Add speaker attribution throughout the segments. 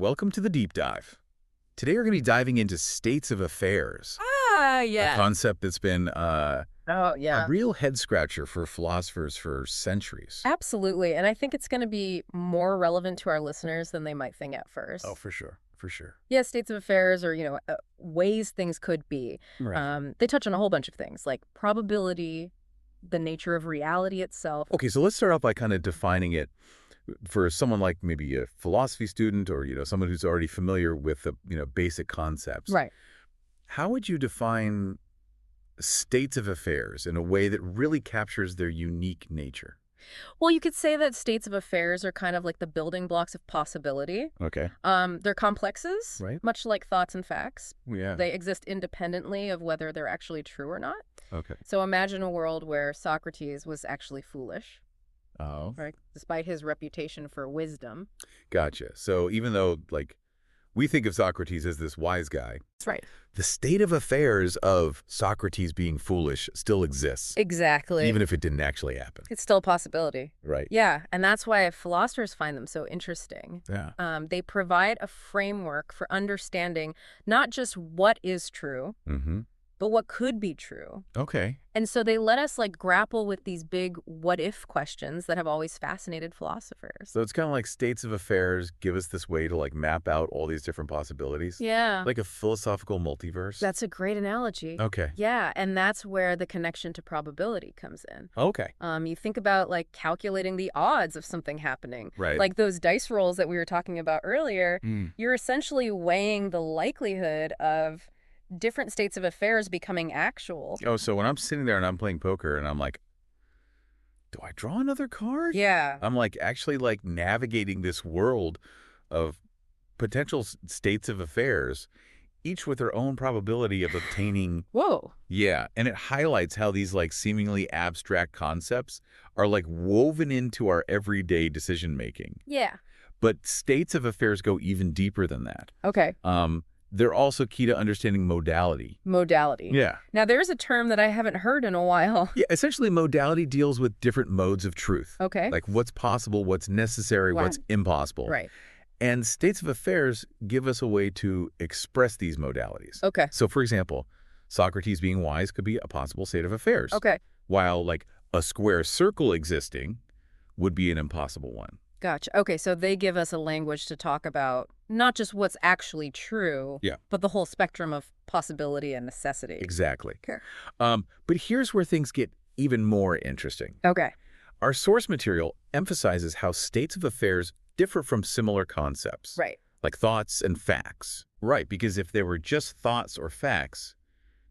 Speaker 1: welcome to the deep dive. Today we're going to be diving into states of affairs, a
Speaker 2: Yeah.
Speaker 1: concept that's been
Speaker 2: Oh,
Speaker 1: a
Speaker 2: yeah.
Speaker 1: real head-scratcher for philosophers for centuries.
Speaker 2: Absolutely. And I think it's going to be more relevant to our listeners than they might think at first.
Speaker 1: Oh, for sure, for sure.
Speaker 2: Yeah, states of affairs or, ways things could be.
Speaker 1: Right.
Speaker 2: They touch on a whole bunch of things like probability, the nature of reality itself.
Speaker 1: Okay, so let's start off by kind of defining it for someone like maybe a philosophy student or, someone who's already familiar with the, basic concepts.
Speaker 2: Right.
Speaker 1: How would you define states of affairs in a way that really captures their unique nature?
Speaker 2: Well, you could say that states of affairs are kind of like the building blocks of possibility.
Speaker 1: Okay.
Speaker 2: They're complexes,
Speaker 1: Right.
Speaker 2: much like thoughts and facts.
Speaker 1: Yeah.
Speaker 2: They exist independently of whether they're actually true or not.
Speaker 1: Okay.
Speaker 2: So imagine a world where Socrates was actually foolish,
Speaker 1: Oh.
Speaker 2: right? Despite his reputation for wisdom.
Speaker 1: Gotcha. So even though, we think of Socrates as this wise guy,
Speaker 2: That's right.
Speaker 1: the state of affairs of Socrates being foolish still exists,
Speaker 2: Exactly.
Speaker 1: even if it didn't actually happen.
Speaker 2: It's still a possibility.
Speaker 1: Right.
Speaker 2: Yeah, and that's why philosophers find them so interesting.
Speaker 1: Yeah.
Speaker 2: They provide a framework for understanding not just what is true,
Speaker 1: Mm-hmm.
Speaker 2: but what could be true.
Speaker 1: Okay.
Speaker 2: And so they let us grapple with these big what-if questions that have always fascinated philosophers.
Speaker 1: So it's kind of like states of affairs give us this way to map out all these different possibilities.
Speaker 2: Yeah.
Speaker 1: Like a philosophical multiverse.
Speaker 2: That's a great analogy.
Speaker 1: Okay.
Speaker 2: Yeah, and that's where the connection to probability comes in.
Speaker 1: Okay.
Speaker 2: You think about calculating the odds of something happening.
Speaker 1: Right.
Speaker 2: Like those dice rolls that we were talking about earlier,
Speaker 1: Mm.
Speaker 2: you're essentially weighing the likelihood of different states of affairs becoming actual.
Speaker 1: Oh, so when I'm sitting there and I'm playing poker and I'm like, do I draw another card?
Speaker 2: Yeah.
Speaker 1: I'm actually navigating this world of potential states of affairs, each with their own probability of obtaining.
Speaker 2: Whoa.
Speaker 1: Yeah. And it highlights how these seemingly abstract concepts are woven into our everyday decision making.
Speaker 2: Yeah.
Speaker 1: But states of affairs go even deeper than that.
Speaker 2: Okay.
Speaker 1: They're also key to understanding modality.
Speaker 2: Modality.
Speaker 1: Yeah.
Speaker 2: Now, there's a term that I haven't heard in a while.
Speaker 1: Yeah, essentially modality deals with different modes of truth.
Speaker 2: Okay.
Speaker 1: Like what's possible, what's necessary,
Speaker 2: Wow.
Speaker 1: what's impossible.
Speaker 2: Right.
Speaker 1: And states of affairs give us a way to express these modalities.
Speaker 2: Okay.
Speaker 1: So, for example, Socrates being wise could be a possible state of affairs.
Speaker 2: Okay.
Speaker 1: While a square circle existing would be an impossible one.
Speaker 2: Gotcha. Okay, so they give us a language to talk about not just what's actually true,
Speaker 1: Yeah.
Speaker 2: but the whole spectrum of possibility and necessity.
Speaker 1: Exactly.
Speaker 2: Okay.
Speaker 1: But here's where things get even more interesting.
Speaker 2: Okay.
Speaker 1: Our source material emphasizes how states of affairs differ from similar concepts.
Speaker 2: Right.
Speaker 1: Like thoughts and facts. Right, because if they were just thoughts or facts,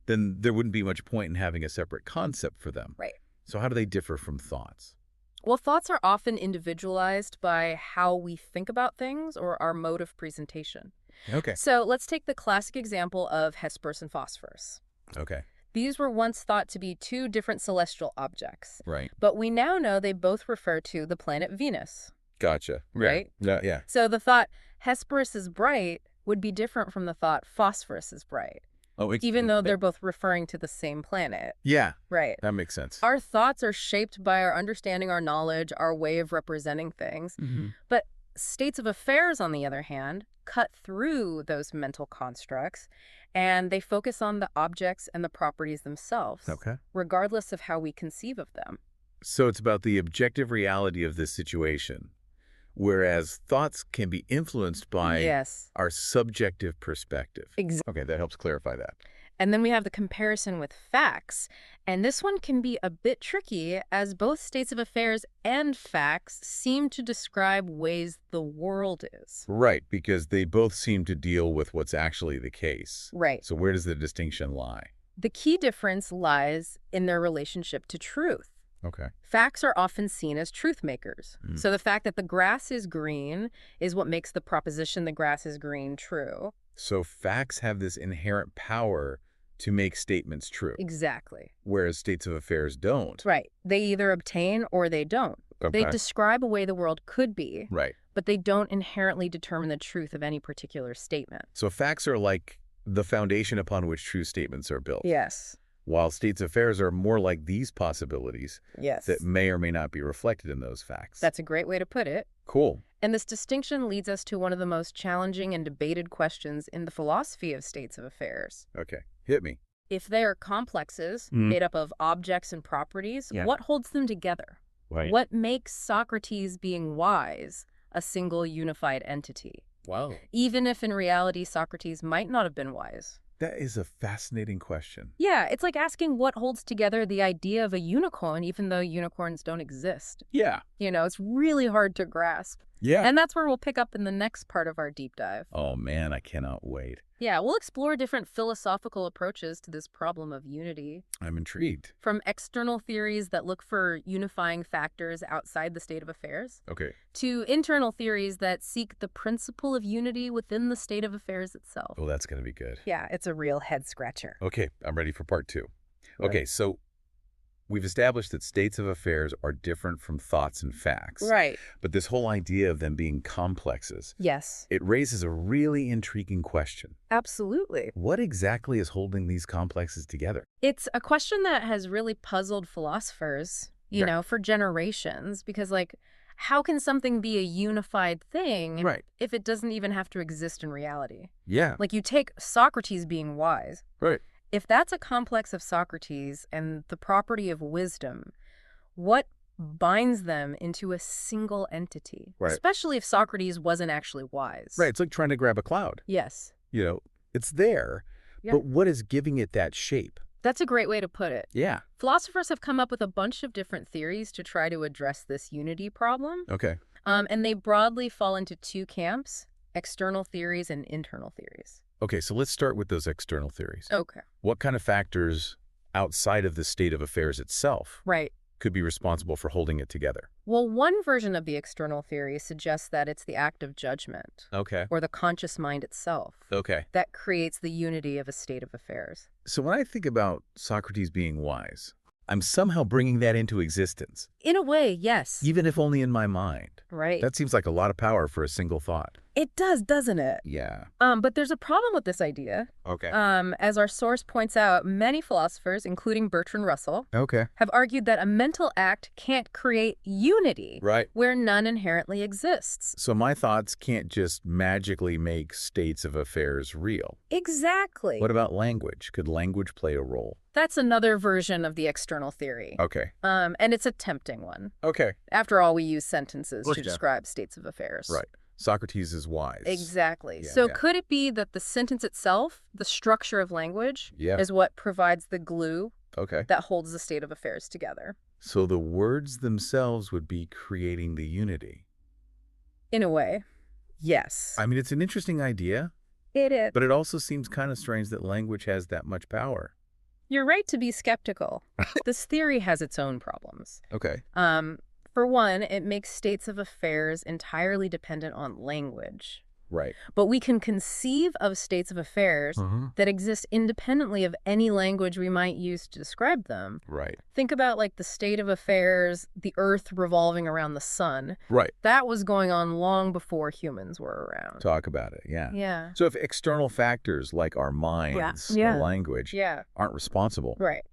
Speaker 1: then there wouldn't be much point in having a separate concept for them.
Speaker 2: Right.
Speaker 1: So how do they differ from thoughts?
Speaker 2: Well, thoughts are often individualized by how we think about things or our mode of presentation.
Speaker 1: Okay.
Speaker 2: So let's take the classic example of Hesperus and Phosphorus.
Speaker 1: Okay.
Speaker 2: These were once thought to be two different celestial objects,
Speaker 1: Right.
Speaker 2: but we now know they both refer to the planet Venus.
Speaker 1: Gotcha.
Speaker 2: Right?
Speaker 1: Yeah.
Speaker 2: So the thought Hesperus is bright would be different from the thought phosphorus is bright,
Speaker 1: Oh,
Speaker 2: even though they're both referring to the same planet.
Speaker 1: Yeah,
Speaker 2: Right.
Speaker 1: that makes sense.
Speaker 2: Our thoughts are shaped by our understanding, our knowledge, our way of representing things.
Speaker 1: Mm-hmm.
Speaker 2: But states of affairs, on the other hand, cut through those mental constructs, and they focus on the objects and the properties themselves,
Speaker 1: Okay.
Speaker 2: regardless of how we conceive of them.
Speaker 1: So it's about the objective reality of this situation, whereas thoughts can be influenced by
Speaker 2: Yes.
Speaker 1: our subjective perspective.
Speaker 2: Exactly.
Speaker 1: Okay, that helps clarify that.
Speaker 2: And then we have the comparison with facts. And this one can be a bit tricky, as both states of affairs and facts seem to describe ways the world is.
Speaker 1: Right, because they both seem to deal with what's actually the case.
Speaker 2: Right.
Speaker 1: So where does the distinction lie?
Speaker 2: The key difference lies in their relationship to truth.
Speaker 1: Okay.
Speaker 2: Facts are often seen as truth makers.
Speaker 1: Mm.
Speaker 2: So the fact that the grass is green is what makes the proposition the grass is green true.
Speaker 1: So facts have this inherent power to make statements true,
Speaker 2: Exactly.
Speaker 1: whereas states of affairs don't.
Speaker 2: Right. They either obtain or they don't.
Speaker 1: Okay.
Speaker 2: They describe a way the world could be,
Speaker 1: Right.
Speaker 2: but they don't inherently determine the truth of any particular statement.
Speaker 1: So facts are like the foundation upon which true statements are built.
Speaker 2: Yes.
Speaker 1: while states of affairs are more like these possibilities
Speaker 2: Yes.
Speaker 1: that may or may not be reflected in those facts.
Speaker 2: That's a great way to put it.
Speaker 1: Cool.
Speaker 2: And this distinction leads us to one of the most challenging and debated questions in the philosophy of states of affairs.
Speaker 1: Okay, hit me.
Speaker 2: If they are complexes made up of objects and properties, what holds them together?
Speaker 1: Right.
Speaker 2: What makes Socrates being wise a single unified entity?
Speaker 1: Wow.
Speaker 2: Even if in reality Socrates might not have been wise.
Speaker 1: That is a fascinating question.
Speaker 2: Yeah, it's like asking what holds together the idea of a unicorn even though unicorns don't exist.
Speaker 1: Yeah.
Speaker 2: It's really hard to grasp.
Speaker 1: Yeah.
Speaker 2: And that's where we'll pick up in the next part of our deep dive.
Speaker 1: Oh, man, I cannot wait.
Speaker 2: Yeah, we'll explore different philosophical approaches to this problem of unity.
Speaker 1: I'm intrigued.
Speaker 2: From external theories that look for unifying factors outside the state of affairs,
Speaker 1: Okay.
Speaker 2: to internal theories that seek the principle of unity within the state of affairs itself.
Speaker 1: Oh, that's going to be good.
Speaker 2: Yeah, it's a real head-scratcher.
Speaker 1: Okay, I'm ready for part 2.
Speaker 2: Right.
Speaker 1: Okay, so we've established that states of affairs are different from thoughts and facts.
Speaker 2: Right.
Speaker 1: But this whole idea of them being complexes,
Speaker 2: Yes.
Speaker 1: it raises a really intriguing question.
Speaker 2: Absolutely.
Speaker 1: What exactly is holding these complexes together?
Speaker 2: It's a question that has really puzzled philosophers, for generations, because, how can something be a unified thing if it doesn't even have to exist in reality?
Speaker 1: Yeah.
Speaker 2: You take Socrates being wise.
Speaker 1: Right.
Speaker 2: If that's a complex of Socrates and the property of wisdom, what binds them into a single entity?
Speaker 1: Right.
Speaker 2: Especially if Socrates wasn't actually wise.
Speaker 1: Right, it's like trying to grab a cloud.
Speaker 2: Yes.
Speaker 1: It's there,
Speaker 2: Yeah.
Speaker 1: but what is giving it that shape?
Speaker 2: That's a great way to put it.
Speaker 1: Yeah.
Speaker 2: Philosophers have come up with a bunch of different theories to try to address this unity problem.
Speaker 1: Okay.
Speaker 2: And they broadly fall into 2 camps, external theories and internal theories.
Speaker 1: Okay, so let's start with those external theories.
Speaker 2: Okay.
Speaker 1: What kind of factors outside of the state of affairs itself
Speaker 2: Right.
Speaker 1: could be responsible for holding it together?
Speaker 2: Well, one version of the external theory suggests that it's the act of judgment,
Speaker 1: Okay.
Speaker 2: or the conscious mind itself,
Speaker 1: Okay.
Speaker 2: that creates the unity of a state of affairs.
Speaker 1: So when I think about Socrates being wise, I'm somehow bringing that into existence,
Speaker 2: In a way, yes.
Speaker 1: even if only in my mind.
Speaker 2: Right.
Speaker 1: That seems like a lot of power for a single thought.
Speaker 2: It does, doesn't it?
Speaker 1: Yeah.
Speaker 2: But there's a problem with this idea.
Speaker 1: Okay.
Speaker 2: As our source points out, many philosophers, including Bertrand Russell,
Speaker 1: Okay.
Speaker 2: have argued that a mental act can't create unity
Speaker 1: Right.
Speaker 2: where none inherently exists.
Speaker 1: So my thoughts can't just magically make states of affairs real.
Speaker 2: Exactly.
Speaker 1: What about language? Could language play a role?
Speaker 2: That's another version of the external theory.
Speaker 1: Okay.
Speaker 2: And it's a tempting one.
Speaker 1: Okay.
Speaker 2: After all, we use sentences
Speaker 1: Look
Speaker 2: to
Speaker 1: at that.
Speaker 2: describe states of affairs.
Speaker 1: Right. Socrates is wise.
Speaker 2: Exactly.
Speaker 1: Yeah,
Speaker 2: So
Speaker 1: yeah.
Speaker 2: could it be that the sentence itself, the structure of language,
Speaker 1: Yeah.
Speaker 2: is what provides the glue
Speaker 1: Okay.
Speaker 2: that holds the state of affairs together?
Speaker 1: So the words themselves would be creating the unity.
Speaker 2: In a way, yes.
Speaker 1: I mean, it's an interesting idea,
Speaker 2: It is.
Speaker 1: but it also seems kind of strange that language has that much power.
Speaker 2: You're right to be skeptical. This theory has its own problems.
Speaker 1: Okay.
Speaker 2: For one, it makes states of affairs entirely dependent on language.
Speaker 1: Right.
Speaker 2: But we can conceive of states of affairs that exist independently of any language we might use to describe them.
Speaker 1: Right.
Speaker 2: Think about the state of affairs, the Earth revolving around the sun.
Speaker 1: Right.
Speaker 2: That was going on long before humans were around.
Speaker 1: Talk about it. Yeah.
Speaker 2: Yeah.
Speaker 1: So if external factors like our minds
Speaker 2: Yeah.
Speaker 1: or language
Speaker 2: Yeah.
Speaker 1: aren't responsible,
Speaker 2: Right.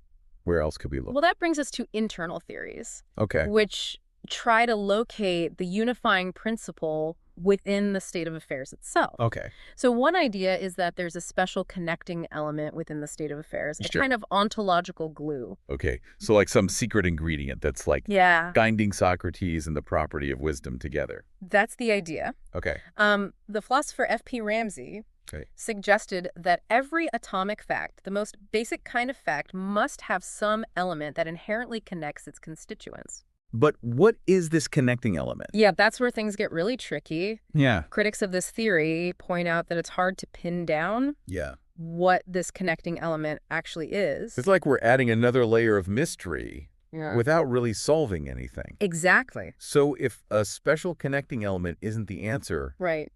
Speaker 1: where else could we look?
Speaker 2: Well, that brings us to internal theories,
Speaker 1: Okay.
Speaker 2: which try to locate the unifying principle within the state of affairs itself.
Speaker 1: Okay.
Speaker 2: So one idea is that there's a special connecting element within the state of affairs, a
Speaker 1: Sure.
Speaker 2: kind of ontological glue.
Speaker 1: Okay. So like some secret ingredient that's like
Speaker 2: Yeah,
Speaker 1: binding Socrates and the property of wisdom together.
Speaker 2: that's the idea.
Speaker 1: Okay.
Speaker 2: The philosopher F.P. Ramsey
Speaker 1: Okay.
Speaker 2: suggested that every atomic fact, the most basic kind of fact, must have some element that inherently connects its constituents.
Speaker 1: But what is this connecting element?
Speaker 2: Yeah, that's where things get really tricky.
Speaker 1: Yeah.
Speaker 2: Critics of this theory point out that it's hard to pin down
Speaker 1: Yeah.
Speaker 2: what this connecting element actually is.
Speaker 1: It's like we're adding another layer of mystery
Speaker 2: Yeah.
Speaker 1: without really solving anything.
Speaker 2: Exactly.
Speaker 1: So if a special connecting element isn't the answer,
Speaker 2: Right.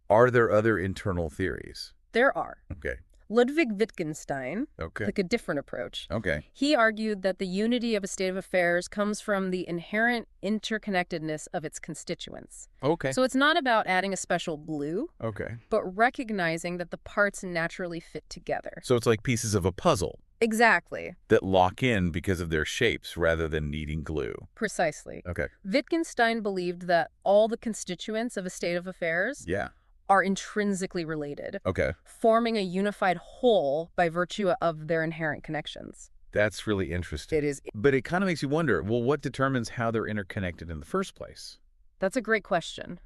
Speaker 1: are there other internal theories?
Speaker 2: There are.
Speaker 1: Okay.
Speaker 2: Ludwig Wittgenstein
Speaker 1: Okay.
Speaker 2: took a different approach.
Speaker 1: Okay.
Speaker 2: He argued that the unity of a state of affairs comes from the inherent interconnectedness of its constituents.
Speaker 1: Okay.
Speaker 2: So it's not about adding a special glue,
Speaker 1: Okay.
Speaker 2: but recognizing that the parts naturally fit together.
Speaker 1: So it's like pieces of a puzzle.
Speaker 2: Exactly.
Speaker 1: that lock in because of their shapes rather than needing glue.
Speaker 2: Precisely.
Speaker 1: Okay.
Speaker 2: Wittgenstein believed that all the constituents of a state of affairs
Speaker 1: Yeah.
Speaker 2: are intrinsically related,
Speaker 1: Okay.
Speaker 2: forming a unified whole by virtue of their inherent connections.
Speaker 1: That's really interesting.
Speaker 2: It is.
Speaker 1: But it kind of makes you wonder, well, what determines how they're interconnected in the first place?
Speaker 2: That's a great question.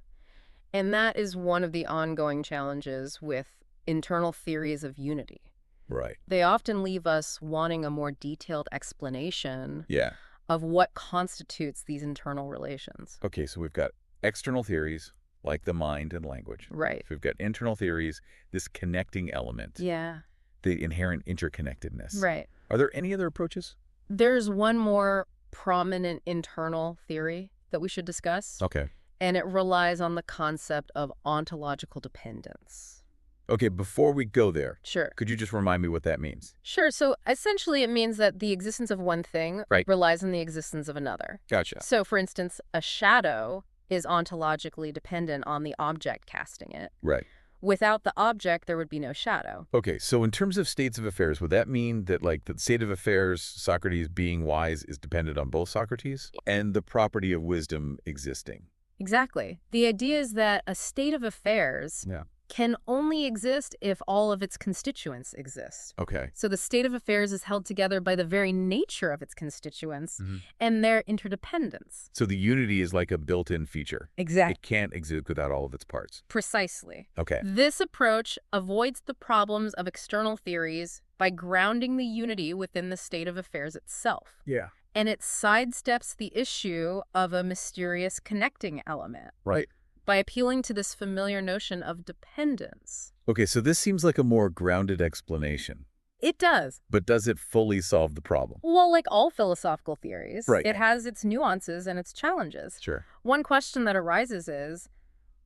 Speaker 2: And that is one of the ongoing challenges with internal theories of unity.
Speaker 1: Right.
Speaker 2: They often leave us wanting a more detailed explanation
Speaker 1: Yeah.
Speaker 2: of what constitutes these internal relations.
Speaker 1: Okay, so we've got external theories like the mind and language.
Speaker 2: Right.
Speaker 1: So we've got internal theories, this connecting element,
Speaker 2: Yeah.
Speaker 1: the inherent interconnectedness.
Speaker 2: Right.
Speaker 1: Are there any other approaches?
Speaker 2: There's one more prominent internal theory that we should discuss,
Speaker 1: Okay.
Speaker 2: and it relies on the concept of ontological dependence.
Speaker 1: Okay, before we go there,
Speaker 2: Sure.
Speaker 1: could you just remind me what that means?
Speaker 2: Sure. So essentially, it means that the existence of one thing
Speaker 1: Right.
Speaker 2: relies on the existence of another.
Speaker 1: Gotcha.
Speaker 2: So, for instance, a shadow is ontologically dependent on the object casting it.
Speaker 1: Right.
Speaker 2: Without the object, there would be no shadow.
Speaker 1: Okay, so in terms of states of affairs, would that mean that, like, the state of affairs, Socrates being wise, is dependent on both Socrates and the property of wisdom existing?
Speaker 2: Exactly. The idea is that a state of affairs
Speaker 1: Yeah.
Speaker 2: can only exist if all of its constituents exist.
Speaker 1: Okay.
Speaker 2: So the state of affairs is held together by the very nature of its constituents
Speaker 1: Mhm.
Speaker 2: and their interdependence.
Speaker 1: So the unity is like a built-in feature.
Speaker 2: Exactly.
Speaker 1: It can't exist without all of its parts.
Speaker 2: Precisely.
Speaker 1: Okay.
Speaker 2: This approach avoids the problems of external theories by grounding the unity within the state of affairs itself.
Speaker 1: Yeah.
Speaker 2: And it sidesteps the issue of a mysterious connecting element
Speaker 1: Right.
Speaker 2: by appealing to this familiar notion of dependence.
Speaker 1: Okay, so this seems like a more grounded explanation.
Speaker 2: It does.
Speaker 1: But does it fully solve the problem?
Speaker 2: Well, like all philosophical theories,
Speaker 1: Right.
Speaker 2: it has its nuances and its challenges.
Speaker 1: Sure.
Speaker 2: One question that arises is,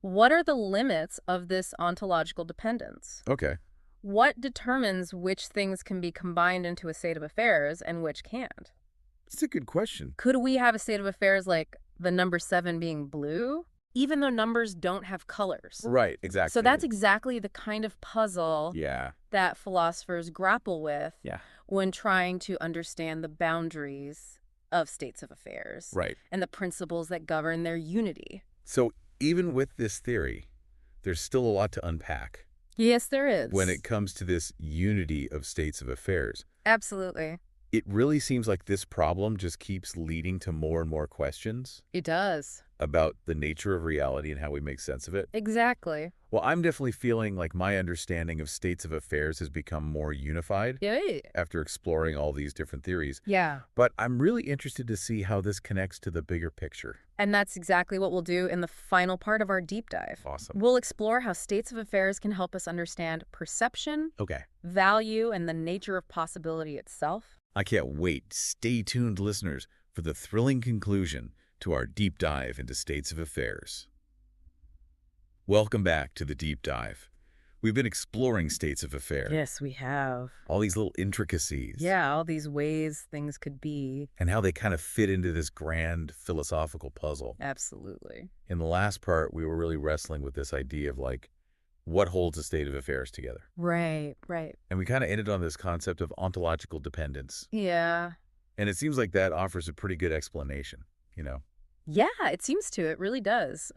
Speaker 2: what are the limits of this ontological dependence?
Speaker 1: Okay.
Speaker 2: What determines which things can be combined into a state of affairs and which can't?
Speaker 1: It's a good question.
Speaker 2: Could we have a state of affairs like the number 7 being blue, even though numbers don't have colors?
Speaker 1: Right, exactly.
Speaker 2: So that's exactly the kind of puzzle
Speaker 1: Yeah.
Speaker 2: that philosophers grapple with
Speaker 1: Yeah.
Speaker 2: when trying to understand the boundaries of states of affairs
Speaker 1: Right.
Speaker 2: and the principles that govern their unity.
Speaker 1: So even with this theory, there's still a lot to unpack
Speaker 2: Yes, there is.
Speaker 1: when it comes to this unity of states of affairs.
Speaker 2: Absolutely.
Speaker 1: It really seems like this problem just keeps leading to more and more questions
Speaker 2: It does.
Speaker 1: about the nature of reality and how we make sense of it.
Speaker 2: Exactly.
Speaker 1: Well, I'm definitely feeling like my understanding of states of affairs has become more unified
Speaker 2: Yeah.
Speaker 1: after exploring all these different theories.
Speaker 2: Yeah.
Speaker 1: But I'm really interested to see how this connects to the bigger picture.
Speaker 2: And that's exactly what we'll do in the final part of our deep dive.
Speaker 1: Awesome.
Speaker 2: We'll explore how states of affairs can help us understand perception,
Speaker 1: Okay.
Speaker 2: value, and the nature of possibility itself.
Speaker 1: I can't wait. Stay tuned, listeners, for the thrilling conclusion to our deep dive into states of affairs. Welcome back to the deep dive. We've been exploring states of affairs,
Speaker 2: Yes, we have.
Speaker 1: all these little intricacies,
Speaker 2: Yeah, all these ways things could be.
Speaker 1: and how they kind of fit into this grand philosophical puzzle.
Speaker 2: Absolutely.
Speaker 1: In the last part, we were really wrestling with this idea of, like, what holds a state of affairs together.
Speaker 2: Right, right.
Speaker 1: And we kind of ended on this concept of ontological dependence.
Speaker 2: Yeah.
Speaker 1: And it seems like that offers a pretty good explanation, you know?
Speaker 2: Yeah, it seems to. It really does.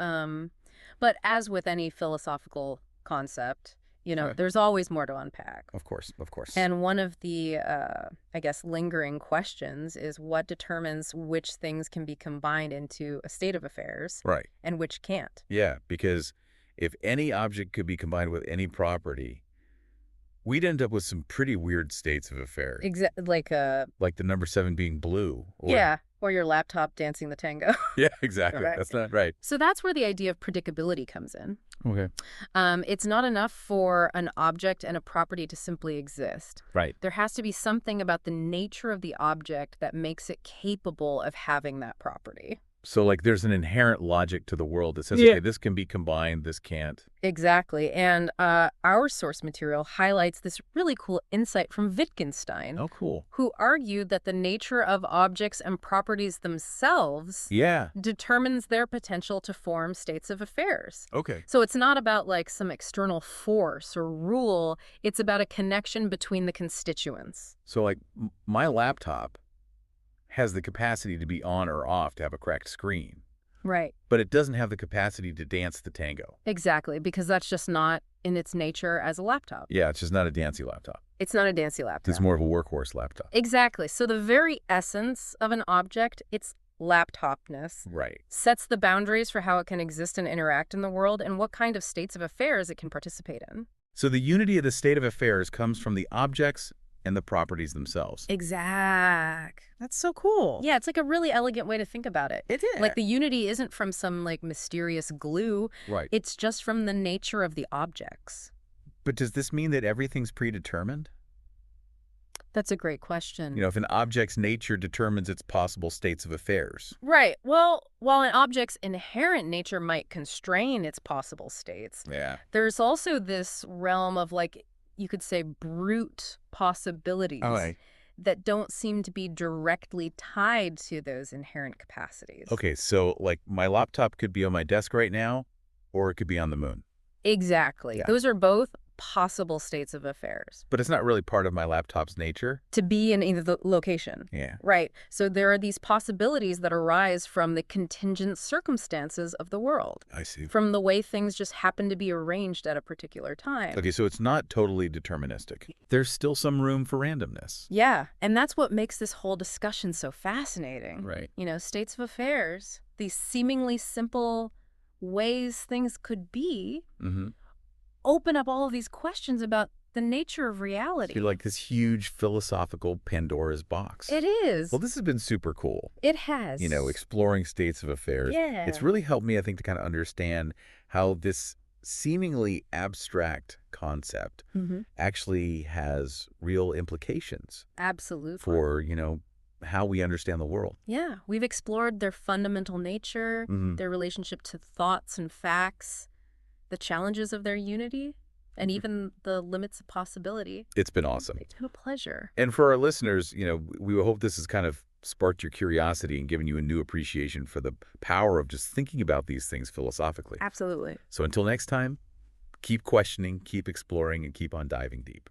Speaker 2: But as with any philosophical concept,
Speaker 1: Right.
Speaker 2: there's always more to unpack.
Speaker 1: Of course, of course.
Speaker 2: And one of the, I guess, lingering questions is what determines which things can be combined into a state of affairs
Speaker 1: Right.
Speaker 2: and which can't.
Speaker 1: Yeah, because if any object could be combined with any property, we'd end up with some pretty weird states of affairs.
Speaker 2: Like,
Speaker 1: Like the number 7 being blue. Or,
Speaker 2: yeah, or your laptop dancing the tango.
Speaker 1: Yeah, exactly.
Speaker 2: Right.
Speaker 1: That's not right.
Speaker 2: So that's where the idea of predicability comes in.
Speaker 1: Okay.
Speaker 2: It's not enough for an object and a property to simply exist.
Speaker 1: Right.
Speaker 2: There has to be something about the nature of the object that makes it capable of having that property.
Speaker 1: So, like, there's an inherent logic to the world that says,
Speaker 2: Yeah.
Speaker 1: okay, this can be combined, this can't.
Speaker 2: Exactly. And our source material highlights this really cool insight from Wittgenstein,
Speaker 1: Oh, cool.
Speaker 2: who argued that the nature of objects and properties themselves
Speaker 1: Yeah.
Speaker 2: determines their potential to form states of affairs.
Speaker 1: Okay.
Speaker 2: So it's not about like some external force or rule, it's about a connection between the constituents.
Speaker 1: So, like, my laptop has the capacity to be on or off to have a cracked screen,
Speaker 2: Right.
Speaker 1: but it doesn't have the capacity to dance the tango.
Speaker 2: Exactly, because that's just not in its nature as a laptop.
Speaker 1: Yeah, it's just not a dancy laptop.
Speaker 2: It's not a dancy laptop.
Speaker 1: It's more of a workhorse laptop.
Speaker 2: Exactly. So the very essence of an object, its laptopness,
Speaker 1: Right.
Speaker 2: sets the boundaries for how it can exist and interact in the world and what kind of states of affairs it can participate in.
Speaker 1: So the unity of the state of affairs comes from the objects and the properties themselves.
Speaker 2: Exact.
Speaker 3: That's so cool.
Speaker 2: Yeah, it's like a really elegant way to think about it.
Speaker 3: It is.
Speaker 2: Like the unity isn't from some like mysterious glue.
Speaker 1: Right.
Speaker 2: It's just from the nature of the objects.
Speaker 1: But does this mean that everything's predetermined?
Speaker 2: That's a great question.
Speaker 1: You know, if an object's nature determines its possible states of affairs.
Speaker 2: Right. Well, while an object's inherent nature might constrain its possible states,
Speaker 1: Yeah.
Speaker 2: there's also this realm of like, you could say brute possibilities that don't seem to be directly tied to those inherent capacities.
Speaker 1: Okay, so like my laptop could be on my desk right now, or it could be on the moon.
Speaker 2: Exactly.
Speaker 1: Yeah.
Speaker 2: Those are both possible states of affairs
Speaker 1: But it's not really part of my laptop's nature.
Speaker 2: to be in either the location.
Speaker 1: Yeah.
Speaker 2: Right. So there are these possibilities that arise from the contingent circumstances of the world,
Speaker 1: I see.
Speaker 2: from the way things just happen to be arranged at a particular time.
Speaker 1: Okay, so it's not totally deterministic. There's still some room for randomness.
Speaker 2: Yeah, and that's what makes this whole discussion so fascinating.
Speaker 1: Right.
Speaker 2: You know, states of affairs, these seemingly simple ways things could be,
Speaker 1: Mm-hmm.
Speaker 2: open up all of these questions about the nature of
Speaker 1: So
Speaker 2: reality.
Speaker 1: you're like this huge philosophical Pandora's box.
Speaker 2: It is.
Speaker 1: Well, this has been super cool.
Speaker 2: It has.
Speaker 1: You know, exploring states of affairs.
Speaker 2: Yeah.
Speaker 1: It's really helped me, I think, to kind of understand how this seemingly abstract concept
Speaker 2: Mhm.
Speaker 1: actually has real implications
Speaker 2: Absolutely.
Speaker 1: for, you know, how we understand the world.
Speaker 2: Yeah, we've explored their fundamental nature,
Speaker 1: Mhm.
Speaker 2: their relationship to thoughts and facts, the challenges of their unity, and even the limits of possibility.
Speaker 1: It's been awesome.
Speaker 2: It's been a pleasure.
Speaker 1: And for our listeners, you know, we hope this has kind of sparked your curiosity and given you a new appreciation for the power of just thinking about these things philosophically.
Speaker 2: Absolutely.
Speaker 1: So until next time, keep questioning, keep exploring, and keep on diving deep.